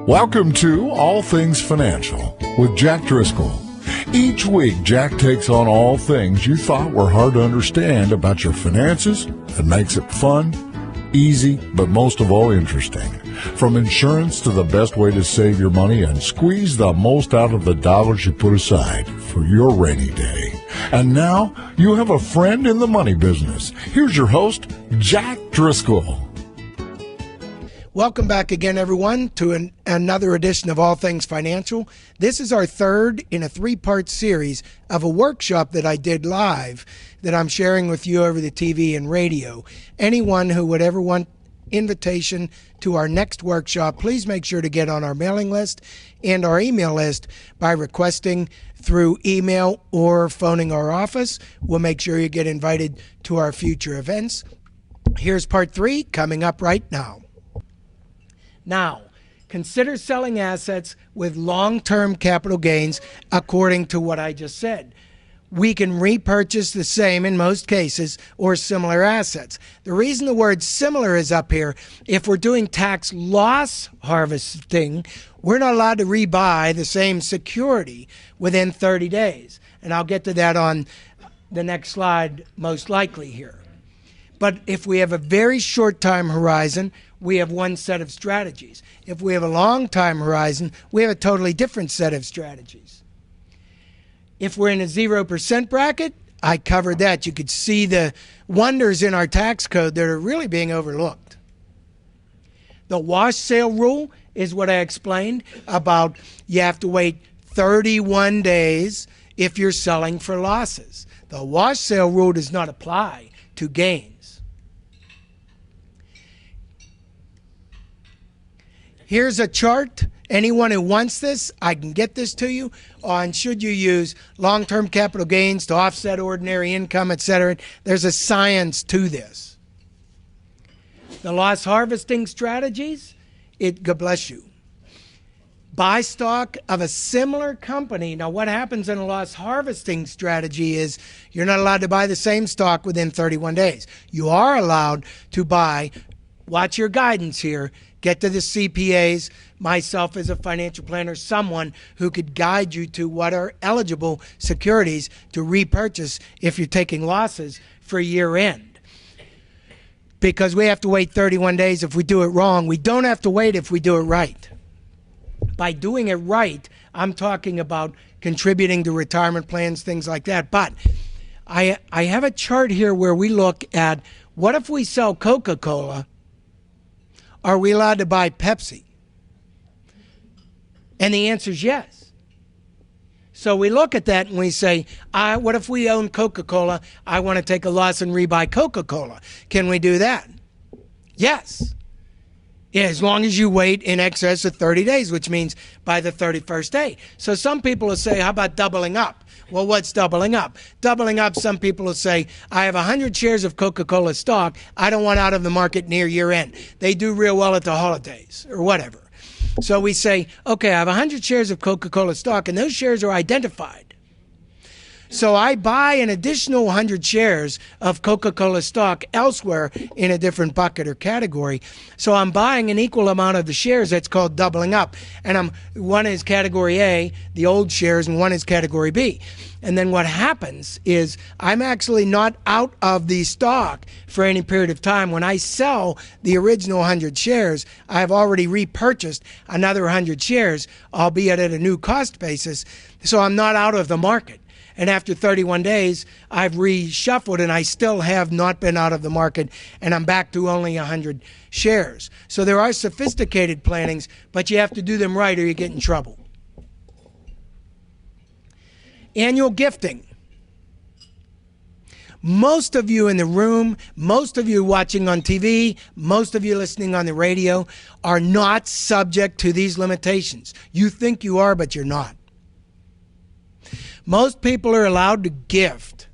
Welcome to All Things Financial with Jack Driscoll. Each week, Jack takes on all things you thought were hard to understand about your finances and makes it fun, easy, but most of all interesting. From insurance to the best way to save your money and squeeze the most out of the dollars you put aside for your rainy day. And now, you have a friend in the money business. Here's your host, Jack Driscoll. Welcome back again, everyone, to another edition of All Things Financial. This is our third in a three-part series of a workshop that I did live that I'm sharing with you over the TV and radio. Anyone who would ever want invitation to our next workshop, please make sure to get on our mailing list and our email list by requesting through email or phoning our office. We'll make sure you get invited to our future events. Here's part 3 coming up right now. Now, consider selling assets with long-term capital gains according to what I just said. We can repurchase the same in most cases or similar assets. The reason the word similar is up here, if we're doing tax loss harvesting, we're not allowed to rebuy the same security within 30 days. And I'll get to that on the next slide most likely here. But if we have a very short time horizon, we have one set of strategies. If we have a long time horizon, we have a totally different set of strategies. If we're in a 0% bracket, I covered that. You could see the wonders in our tax code that are really being overlooked. The wash sale rule is what I explained about you have to wait 31 days if you're selling for losses. The wash sale rule does not apply to gains. Here's a chart. Anyone who wants this, I can get this to you on should you use long-term capital gains to offset ordinary income, etc. There's a science to this. The loss harvesting strategies, God bless you. Buy stock of a similar company. Now, what happens in a loss harvesting strategy is you're not allowed to buy the same stock within 31 days. You are allowed to buy, watch your guidance here, get to the CPAs, myself as a financial planner, someone who could guide you to what are eligible securities to repurchase if you're taking losses for year end. Because we have to wait 31 days if we do it wrong. We don't have to wait if we do it right. By doing it right, I'm talking about contributing to retirement plans, things like that. But I have a chart here where we look at what if we sell Coca-Cola. Are we allowed to buy Pepsi? And the answer is yes. So we look at that and we say, what if we own Coca-Cola? I want to take a loss and rebuy Coca-Cola. Can we do that? Yes. Yeah, as long as you wait in excess of 30 days, which means by the 31st day. So some people will say, how about doubling up? Well, what's doubling up? Doubling up, some people will say, I have 100 shares of Coca-Cola stock. I don't want out of the market near year end. They do real well at the holidays or whatever. So we say, okay, I have 100 shares of Coca-Cola stock, and those shares are identified. So I buy an additional 100 shares of Coca-Cola stock elsewhere in a different bucket or category. So I'm buying an equal amount of the shares. That's called doubling up. And one is category A, the old shares, and one is category B. And then what happens is I'm actually not out of the stock for any period of time. When I sell the original 100 shares, I have already repurchased another 100 shares, albeit at a new cost basis. So I'm not out of the market. And after 31 days, I've reshuffled and I still have not been out of the market, and I'm back to only 100 shares. So there are sophisticated plannings, but you have to do them right or you get in trouble. Annual gifting. Most of you in the room, most of you watching on TV, most of you listening on the radio are not subject to these limitations. You think you are, but you're not. Most people are allowed to gift.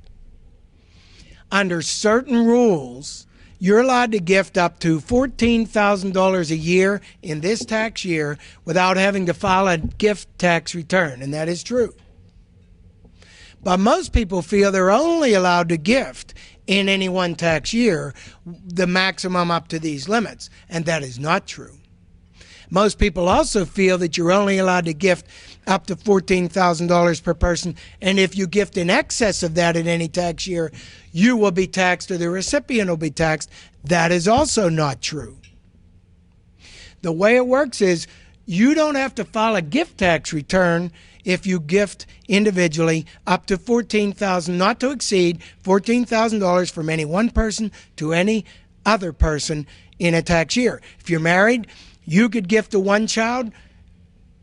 Under certain rules, you're allowed to gift up to $14,000 a year in this tax year without having to file a gift tax return, and that is true. But most people feel they're only allowed to gift in any one tax year the maximum up to these limits, and that is not true. Most people also feel that you're only allowed to gift up to $14,000 per person, and if you gift in excess of that in any tax year, you will be taxed or the recipient will be taxed. That is also not true. The way it works is you don't have to file a gift tax return if you gift individually up to $14,000, not to exceed $14,000 from any one person to any other person in a tax year. If you're married, you could gift to one child.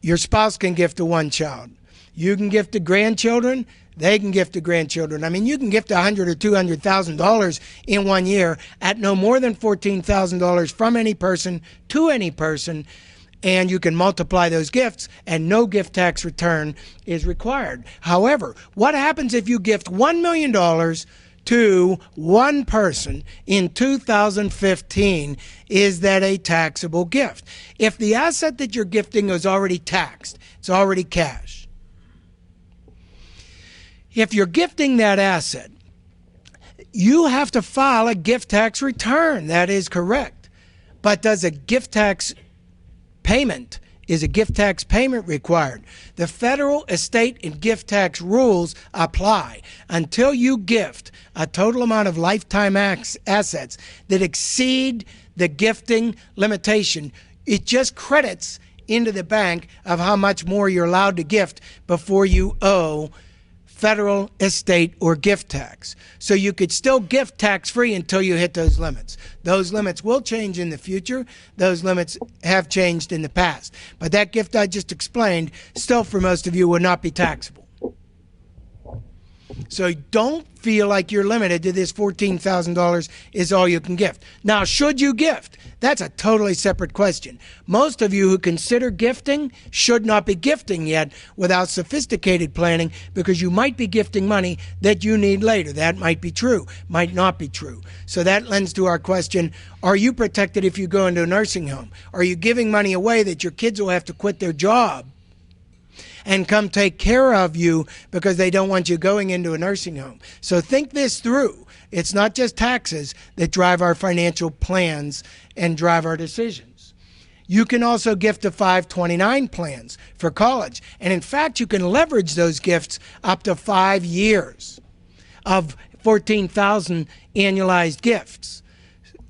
Your spouse can gift to one child. You can gift to grandchildren. They can gift to grandchildren. I mean, you can gift $100,000 or $200,000 in 1 year at no more than $14,000 from any person to any person, and you can multiply those gifts, and no gift tax return is required. However, what happens if you gift $1 million to one person in 2015? Is that a taxable gift? If the asset that you're gifting is already taxed, it's already cash. If you're gifting that asset, you have to file a gift tax return. That is correct. But does a gift tax payment, is a gift tax payment required? The federal estate and gift tax rules apply until you gift a total amount of lifetime assets that exceed the gifting limitation. It just credits into the bank of how much more you're allowed to gift before you owe federal estate or gift tax. So you could still gift tax-free until you hit those limits. Those limits will change in the future. Those limits have changed in the past. But that gift I just explained still for most of you will not be taxable. So don't feel like you're limited to this $14,000 is all you can gift. Now, should you gift? That's a totally separate question. Most of you who consider gifting should not be gifting yet without sophisticated planning, because you might be gifting money that you need later. That might be true, might not be true. So that lends to our question, are you protected if you go into a nursing home? Are you giving money away that your kids will have to quit their job and come take care of you because they don't want you going into a nursing home? So think this through. It's not just taxes that drive our financial plans and drive our decisions. You can also gift to 529 plans for college. And in fact, you can leverage those gifts up to 5 years of 14,000 annualized gifts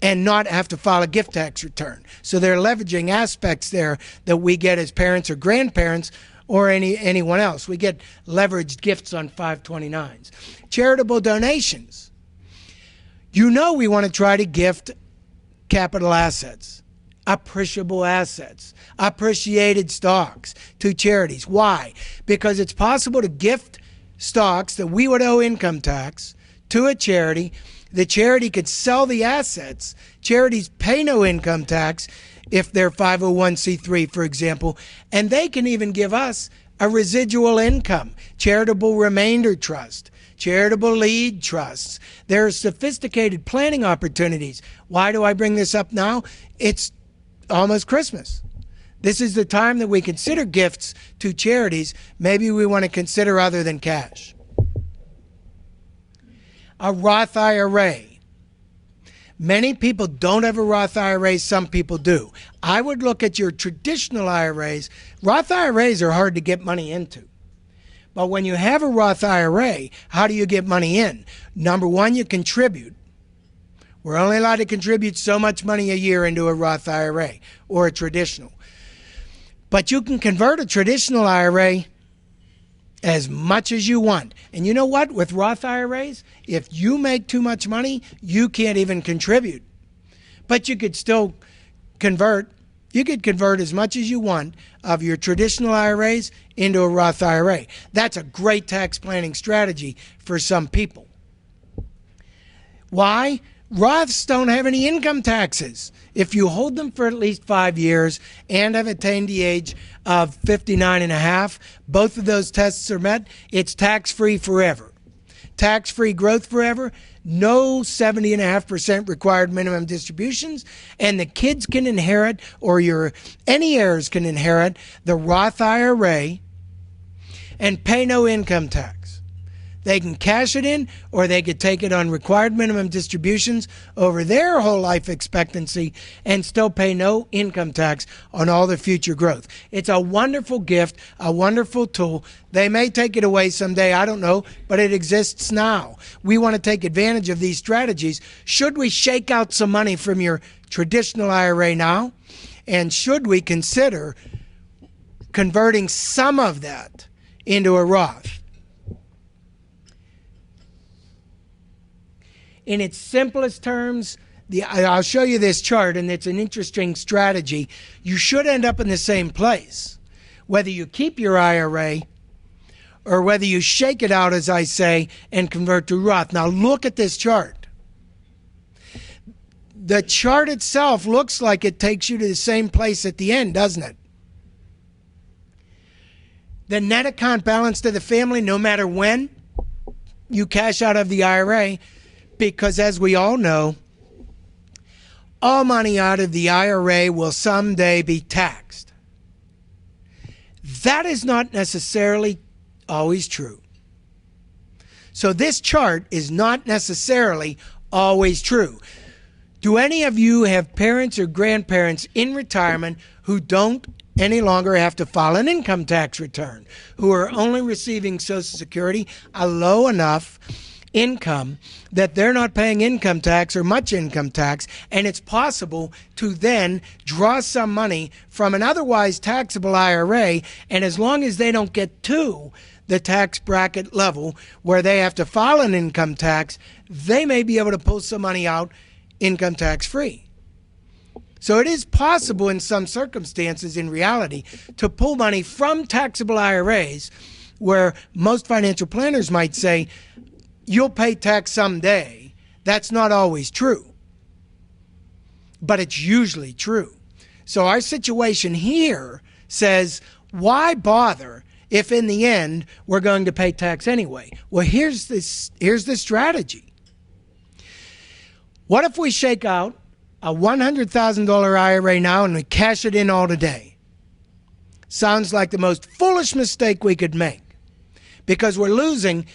and not have to file a gift tax return. So there are leveraging aspects there that we get as parents or grandparents or anyone else. We get leveraged gifts on 529s. Charitable donations. You know we want to try to gift capital assets, appreciable assets, appreciated stocks to charities. Why? Because it's possible to gift stocks that we would owe income tax to a charity. The charity could sell the assets. Charities pay no income tax if they're 501c3, for example, and they can even give us a residual income, charitable remainder trust, charitable lead trusts. There are sophisticated planning opportunities. Why do I bring this up now? It's almost Christmas. This is the time that we consider gifts to charities. Maybe we want to consider other than cash. A Roth IRA. Many people don't have a Roth IRA. Some people do. I would look at your traditional IRAs. Roth IRAs are hard to get money into. But when you have a Roth IRA, how do you get money in? Number one, you contribute. We're only allowed to contribute so much money a year into a Roth IRA or a traditional. But you can convert a traditional IRA as much as you want. And you know what? With Roth IRAs, if you make too much money, you can't even contribute. But you could still convert. You could convert as much as you want of your traditional IRAs into a Roth IRA. That's a great tax planning strategy for some people. Why? Roths don't have any income taxes. If you hold them for at least 5 years and have attained the age of 59 and a half, both of those tests are met, it's tax-free forever. Tax-free growth forever, no 70.5% required minimum distributions, and the kids can inherit, or any heirs can inherit, the Roth IRA and pay no income tax. They can cash it in, or they could take it on required minimum distributions over their whole life expectancy and still pay no income tax on all the future growth. It's a wonderful gift, a wonderful tool. They may take it away someday, I don't know, but it exists now. We want to take advantage of these strategies. Should we shake out some money from your traditional IRA now? And should we consider converting some of that into a Roth? In its simplest terms, I'll show you this chart, and it's an interesting strategy. You should end up in the same place, whether you keep your IRA or whether you shake it out, as I say, and convert to Roth. Now look at this chart. The chart itself looks like it takes you to the same place at the end, doesn't it? The net account balance to the family, no matter when you cash out of the IRA, because as we all know, all money out of the IRA will someday be taxed. That is not necessarily always true. So this chart is not necessarily always true. Do any of you have parents or grandparents in retirement who don't any longer have to file an income tax return, who are only receiving Social Security, a low enough income that they're not paying income tax or much income tax, and it's possible to then draw some money from an otherwise taxable IRA, and as long as they don't get to the tax bracket level where they have to file an income tax, they may be able to pull some money out income tax free. So it is possible in some circumstances, in reality, to pull money from taxable IRAs where most financial planners might say, you'll pay tax someday. That's not always true, but it's usually true. So our situation here says, why bother if in the end we're going to pay tax anyway? Well, here's the strategy. What if we shake out a $100,000 IRA now and we cash it in all today? Sounds like the most foolish mistake we could make, because we're losing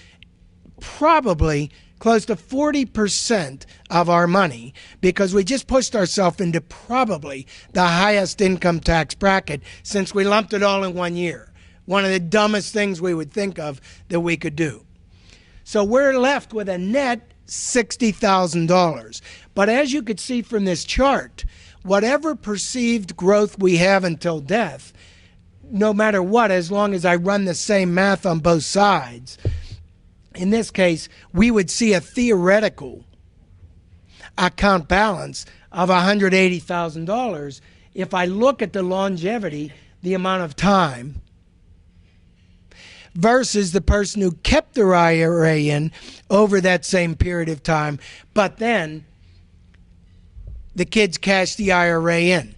probably close to 40% of our money because we just pushed ourselves into probably the highest income tax bracket since we lumped it all in 1 year. One of the dumbest things we would think of that we could do. So we're left with a net $60,000. But as you could see from this chart, whatever perceived growth we have until death, no matter what, as long as I run the same math on both sides, in this case, we would see a theoretical account balance of $180,000 if I look at the longevity, the amount of time, versus the person who kept their IRA in over that same period of time, but then the kids cash the IRA in.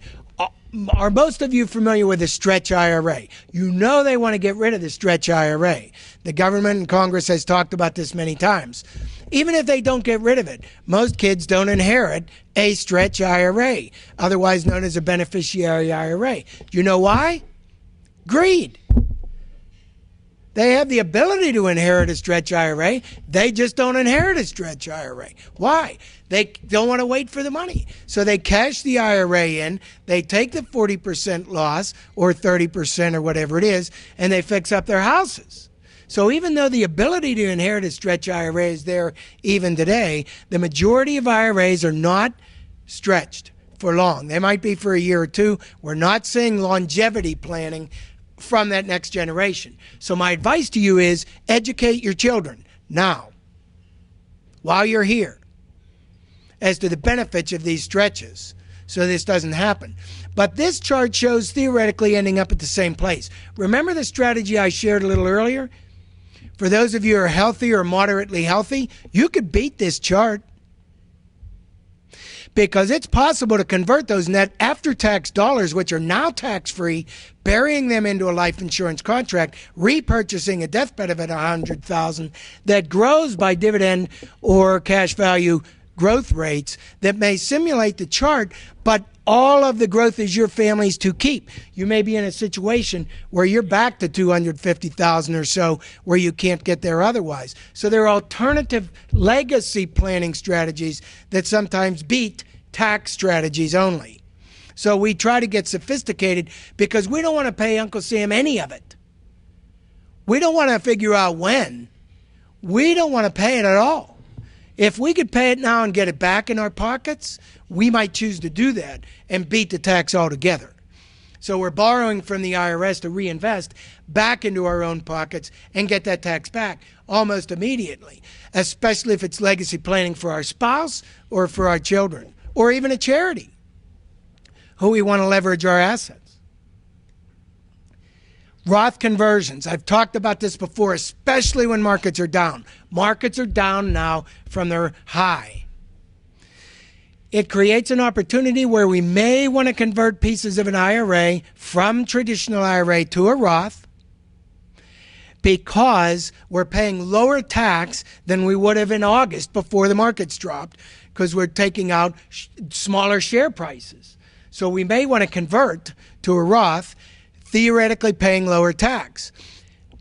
Are most of you familiar with the stretch IRA? You know they want to get rid of the stretch IRA. The government and Congress has talked about this many times. Even if they don't get rid of it, most kids don't inherit a stretch IRA, otherwise known as a beneficiary IRA. Do you know why? Greed. They have the ability to inherit a stretch IRA. They just don't inherit a stretch IRA. Why? They don't want to wait for the money. So they cash the IRA in, they take the 40% loss or 30% or whatever it is, and they fix up their houses. So even though the ability to inherit a stretch IRA is there even today, the majority of IRAs are not stretched for long. They might be for a year or two. We're not seeing longevity planning from that next generation. So my advice to you is educate your children now, while you're here, as to the benefits of these stretches so this doesn't happen. But this chart shows theoretically ending up at the same place. Remember the strategy I shared a little earlier? For those of you who are healthy or moderately healthy, you could beat this chart, because it's possible to convert those net after-tax dollars, which are now tax-free, burying them into a life insurance contract, repurchasing a death benefit of $100,000 that grows by dividend or cash value growth rates that may simulate the chart, but all of the growth is your family's to keep. You may be in a situation where you're back to 250,000 or so where you can't get there otherwise. So there are alternative legacy planning strategies that sometimes beat tax strategies only. So we try to get sophisticated because we don't want to pay Uncle Sam any of it. We don't want to figure out when. We don't want to pay it at all. If we could pay it now and get it back in our pockets, we might choose to do that and beat the tax altogether. So we're borrowing from the IRS to reinvest back into our own pockets and get that tax back almost immediately, especially if it's legacy planning for our spouse or for our children or even a charity who we want to leverage our assets. Roth conversions. I've talked about this before, especially when markets are down. Markets are down now from their high. It creates an opportunity where we may want to convert pieces of an IRA from traditional IRA to a Roth because we're paying lower tax than we would have in August before the markets dropped because we're taking out smaller share prices. So we may want to convert to a Roth, theoretically paying lower tax.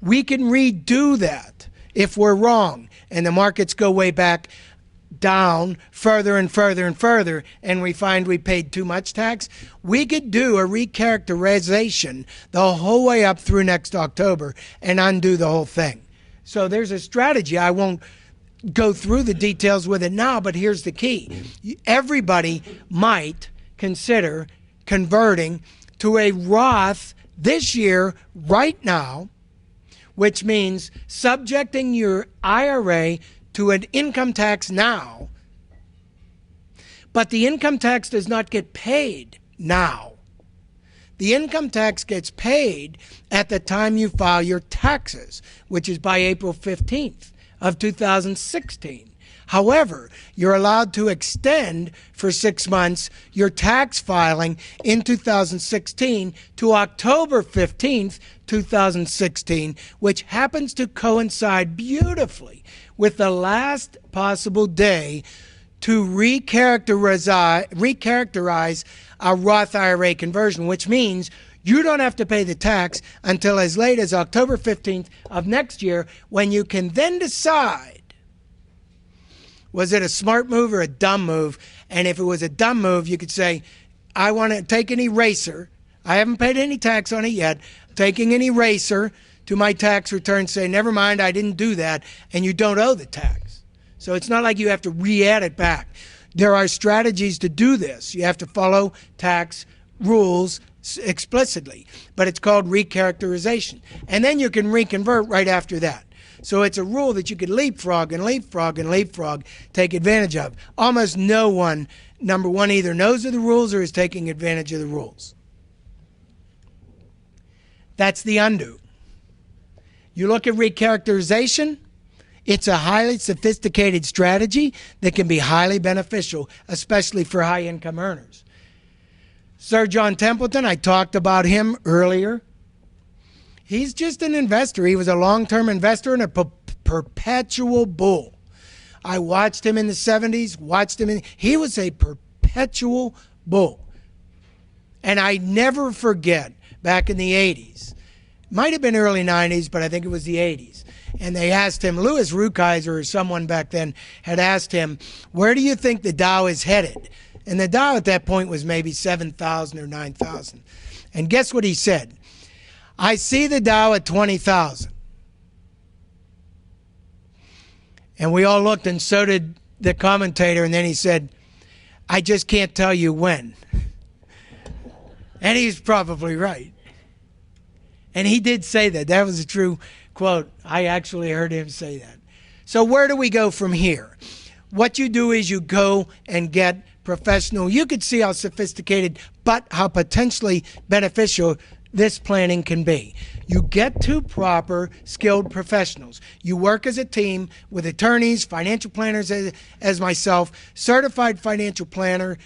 We can redo that if we're wrong and the markets go way back down further and further and further and we find we paid too much tax. We could do a recharacterization the whole way up through next October and undo the whole thing. So there's a strategy. I won't go through the details with it now, but here's the key. Everybody might consider converting to a Roth this year, right now, which means subjecting your IRA to an income tax now, but the income tax does not get paid now. The income tax gets paid at the time you file your taxes, which is by April 15th of 2016. However, you're allowed to extend for 6 months your tax filing in 2016 to October 15th, 2016, which happens to coincide beautifully with the last possible day to recharacterize a Roth IRA conversion, which means you don't have to pay the tax until as late as October 15th of next year, when you can then decide, was it a smart move or a dumb move? And if it was a dumb move, you could say, I want to take an eraser. I haven't paid any tax on it yet. Taking an eraser to my tax return, say, never mind, I didn't do that, and you don't owe the tax. So it's not like you have to re-add it back. There are strategies to do this. You have to follow tax rules explicitly, but it's called recharacterization. And then you can reconvert right after that. So it's a rule that you could leapfrog and leapfrog and leapfrog, take advantage of. Almost no one, number one, either knows of the rules or is taking advantage of the rules. That's the undo. You look at recharacterization, it's a highly sophisticated strategy that can be highly beneficial, especially for high-income earners. Sir John Templeton, I talked about him earlier. He's just an investor. He was a long-term investor and a perpetual bull. I watched him in the 70s, he was a perpetual bull. And I never forget, back in the 80s, might have been early 90s, but I think it was the 80s. And they asked him, Louis Rukeyser or someone back then had asked him, where do you think the Dow is headed? And the Dow at that point was maybe 7,000 or 9,000. And guess what he said? I see the Dow at 20,000. And we all looked, and so did the commentator. And then he said, I just can't tell you when. And he's probably right. And he did say that. That was a true quote. I actually heard him say that. So where do we go from here? What you do is you go and get professional. You could see how sophisticated, but how potentially beneficial this planning can be. You get two proper skilled professionals. You work as a team with attorneys, financial planners as myself. Certified financial planner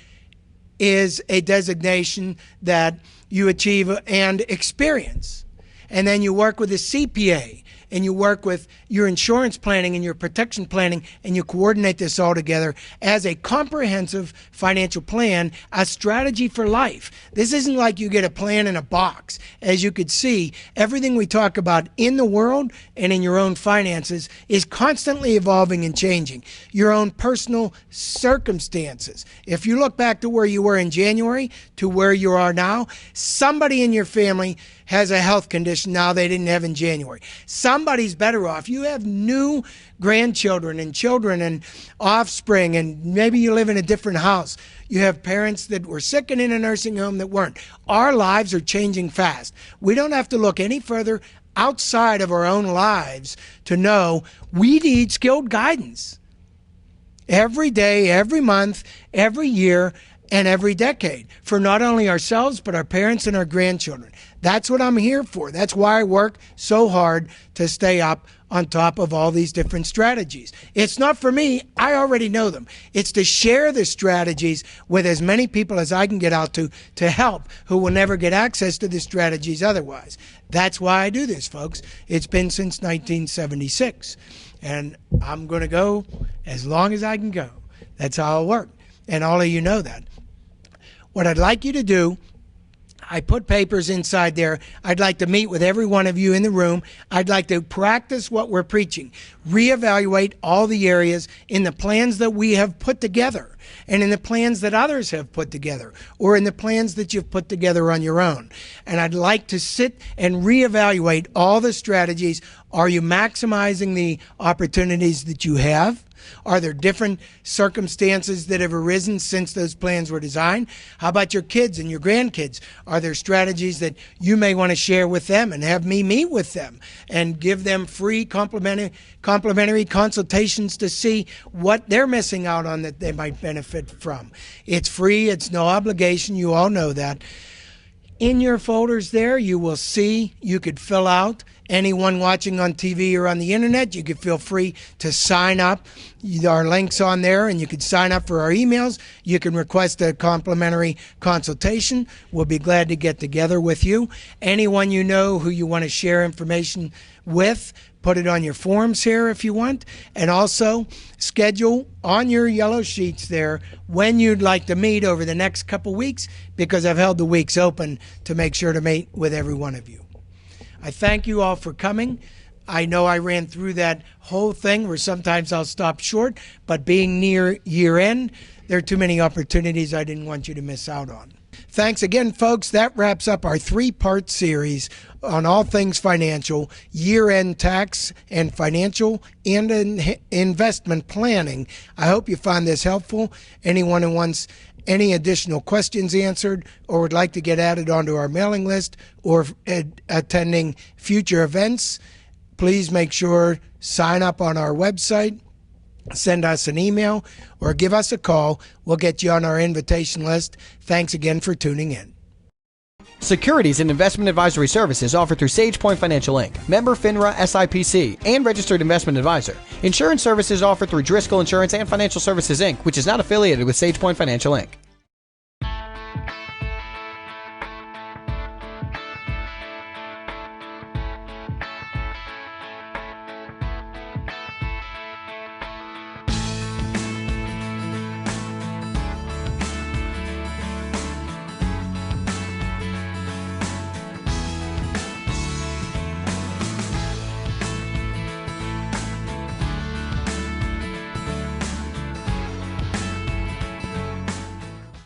is a designation that you achieve and experience. And then you work with a CPA, and you work with your insurance planning and your protection planning, and you coordinate this all together as a comprehensive financial plan, a strategy for life. This isn't like you get a plan in a box. As you could see, everything we talk about in the world and in your own finances is constantly evolving and changing. Your own personal circumstances. If you look back to where you were in January to where you are now, somebody in your family has a health condition now they didn't have in January. Somebody's better off. You have new grandchildren and children and offspring, and maybe you live in a different house. You have parents that were sick and in a nursing home that weren't. Our lives are changing fast. We don't have to look any further outside of our own lives to know we need skilled guidance. Every day, every month, every year, and every decade for not only ourselves, but our parents and our grandchildren. That's what I'm here for. That's why I work so hard to stay up on top of all these different strategies. It's not for me. I already know them. It's to share the strategies with as many people as I can get out to help who will never get access to the strategies otherwise. That's why I do this, folks. It's been since 1976. And I'm going to go as long as I can go. That's how I'll work. And all of you know that. What I'd like you to do, I put papers inside there. I'd like to meet with every one of you in the room. I'd like to practice what we're preaching. Reevaluate all the areas in the plans that we have put together and in the plans that others have put together or in the plans that you've put together on your own. And I'd like to sit and reevaluate all the strategies. Are you maximizing the opportunities that you have? Are there different circumstances that have arisen since those plans were designed? How about your kids and your grandkids? Are there strategies that you may want to share with them and have me meet with them and give them free complimentary consultations to see what they're missing out on that they might benefit from? It's free. It's no obligation. You all know that. In your folders there, you will see you could fill out. Anyone watching on TV or on the internet, you could feel free to sign up. There are links on there, and you can sign up for our emails. You can request a complimentary consultation. We'll be glad to get together with you. Anyone you know who you want to share information with, put it on your forms here if you want. And also schedule on your yellow sheets there when you'd like to meet over the next couple weeks, because I've held the weeks open to make sure to meet with every one of you. I thank you all for coming. I know I ran through that whole thing where sometimes I'll stop short, but being near year end, there are too many opportunities I didn't want you to miss out on. Thanks again, folks. That wraps up our three-part series on all things financial, year-end tax and financial and investment planning. I hope you find this helpful. Anyone who wants any additional questions answered or would like to get added onto our mailing list or attending future events, please make sure sign up on our website, send us an email, or give us a call. We'll get you on our invitation list. Thanks again for tuning in. Securities and investment advisory services offered through SagePoint Financial Inc., member FINRA SIPC, and registered investment advisor. Insurance services offered through Driscoll Insurance and Financial Services Inc., which is not affiliated with SagePoint Financial Inc.